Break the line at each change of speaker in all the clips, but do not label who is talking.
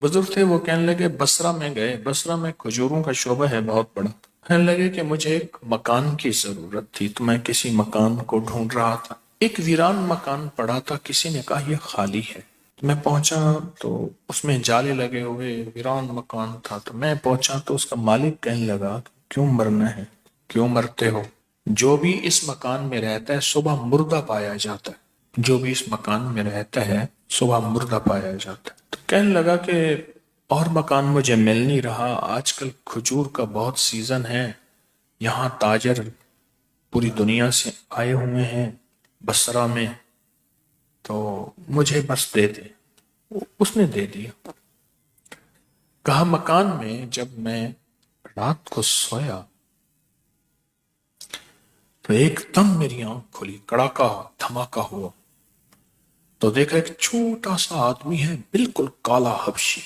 बुजुर्ग थे, वो कहने लगे बसरा में गए, बसरा में खजूरों का शोबा है बहुत बड़ा। कहने लगे कि मुझे एक मकान की जरूरत थी, तो मैं किसी मकान को ढूंढ रहा था। एक वीरान मकान पड़ा था, किसी ने कहा यह खाली है। तो मैं पहुंचा तो उसमें जाले लगे हुए वीरान मकान था। तो मैं पहुंचा तो उसका मालिक कहने लगा क्यों मरना है, क्यों मरते हो? जो भी इस मकान में रहता है सुबह मुर्दा पाया जाता है, जो भी इस मकान में रहता है सुबह मुर्दा पाया जाता है। तो कहने लगा कि और मकान मुझे मिल नहीं रहा, आजकल खजूर का बहुत सीजन है, यहाँ ताजर पूरी दुनिया से आए हुए हैं बसरा में, तो मुझे बस दे दे। उसने दे दिया। कहा मकान में जब मैं रात को सोया तो एकदम मेरी आंख खुली, कड़ाका धमाका हुआ, तो देखा एक छोटा सा आदमी है, बिल्कुल काला हबशी,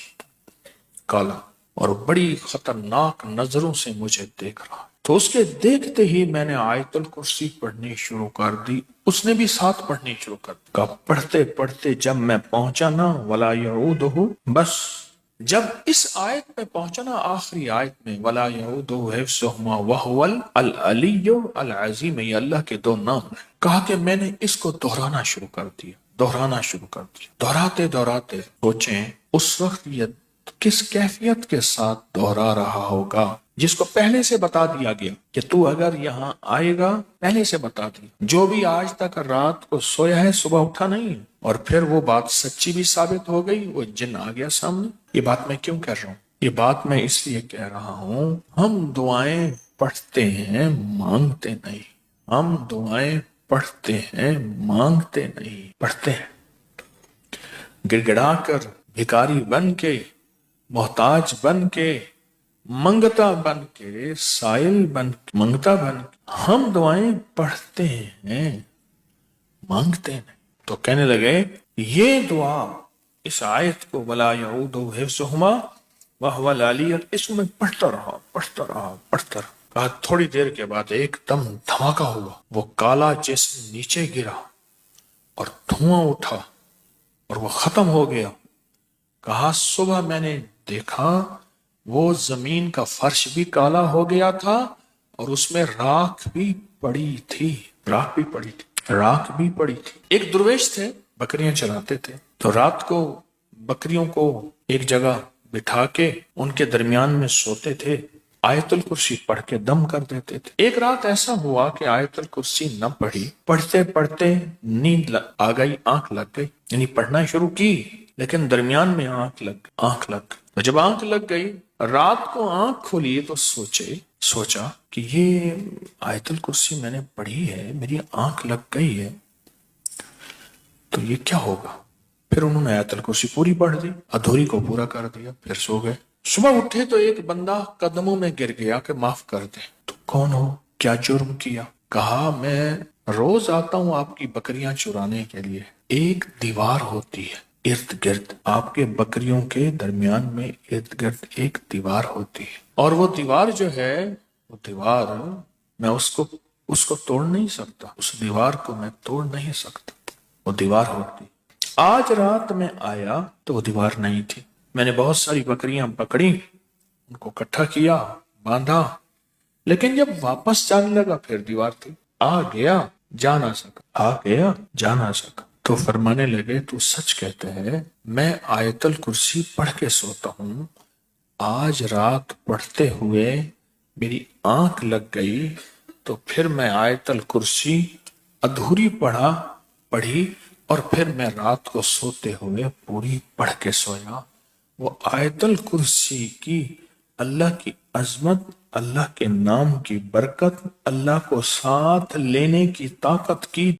काला, और बड़ी खतरनाक नजरों से मुझे देख रहा। तो उसके देखते ही मैंने आयतुल कुर्सी पढ़नी शुरू कर दी, उसने भी साथ पढ़नी शुरू कर दी। कहा पढ़ते पढ़ते जब मैं पहुंचा ना वला यऊदुहु, बस जब इस आयत में पहुंचा ना, आखिरी आयत में वला यऊदुहु हिफ्ज़ुहुमा वहुवल अल अलिय्यु अल अज़ीम, ये अल्लाह के दो नाम हैं। कहा कि मैंने इसको दोहराना शुरू कर दिया, दोहराना शुरू कर दिया। दोहराते दोहराते सोचें उस वक्त ये किस कैफियत के साथ दोहरा रहा होगा, जिसको पहले से बता दिया गया कि तू अगर यहाँ आएगा, पहले से बता दिया। जो भी आज तक रात को सोया है सुबह उठा नहीं है, और फिर वो बात सच्ची भी साबित हो गई, वो जिन आ गया सामने। ये बात मैं क्यों कर रहा हूँ? ये बात मैं इसलिए कह रहा हूँ, हम दुआएं पढ़ते हैं मांगते नहीं, हम दुआएं पढ़ते हैं मांगते नहीं, पढ़ते हैं गिड़गिड़ा कर, भिखारी बन के, मोहताज बन के, मंगता बन के, साइल बन के, मंगता बन के हम दुआएं पढ़ते हैं, मांगते नहीं। तो कहने लगे ये दुआ, इस आयत को वला यऊदुहु हिफ्ज़ुहुमा वहुवल अलिय्युल, इसको मैं पढ़ता रहा पढ़ता रहा पढ़ता रहा। कहा थोड़ी देर के बाद एकदम धमाका हुआ, वो काला जिस्म नीचे गिरा और धुआं उठा और वो खत्म हो गया। कहा सुबह मैंने देखा वो जमीन का फर्श भी काला हो गया था और उसमें राख भी पड़ी थी, राख भी पड़ी थी, राख भी पड़ी थी। एक दुर्वेश थे, बकरियां चराते थे, तो रात को बकरियों को एक जगह बिठा के उनके दरमियान में सोते थे, आयतुल कुर्सी पढ़ के दम कर देते थे। एक रात ऐसा हुआ कि आयतुल कुर्सी न पढ़ी, पढ़ते पढ़ते नींद आ गई, आंख लग गई, यानी पढ़ना शुरू की लेकिन दरमियान में आंख लग गई। तो जब आंख लग गई, रात को आंख खोली तो सोचा कि ये आयतुल कुर्सी मैंने पढ़ी है, मेरी आंख लग गई है, तो ये क्या होगा? फिर उन्होंने आयतुल कुर्सी पूरी पढ़ दी, अधूरी को पूरा कर दिया, फिर सो गए। सुबह उठे तो एक बंदा कदमों में गिर गया कि माफ कर दे। तो कौन हो, क्या जुर्म किया? कहा मैं रोज आता हूं आपकी बकरियां चुराने के लिए। एक दीवार होती है इर्द गिर्द, आपके बकरियों के दरमियान में इर्द गिर्द एक दीवार होती है, और वो दीवार जो है, वो दीवार मैं उसको तोड़ नहीं सकता, उस दीवार को मैं तोड़ नहीं सकता, वो दीवार होती। आज रात में आया तो वो दीवार नहीं थी। मैंने बहुत सारी बकरियां पकड़ी, उनको इकट्ठा किया, बांधा, लेकिन जब वापस जाने लगा फिर दीवार थी। आ गया जा ना सका, आ गया जा ना सका। तो फरमाने लगे तू सच कहते हैं, मैं आयतुल कुर्सी पढ़ के सोता हूँ, आज रात पढ़ते हुए मेरी आंख लग गई, तो फिर मैं आयतुल कुर्सी अधूरी पढ़ी और फिर मैं रात को सोते हुए पूरी पढ़ के सोया। वो आयतुल कुर्सी की अल्लाह की अजमत, अल्लाह के नाम की बरकत, अल्लाह को साथ लेने की ताकत की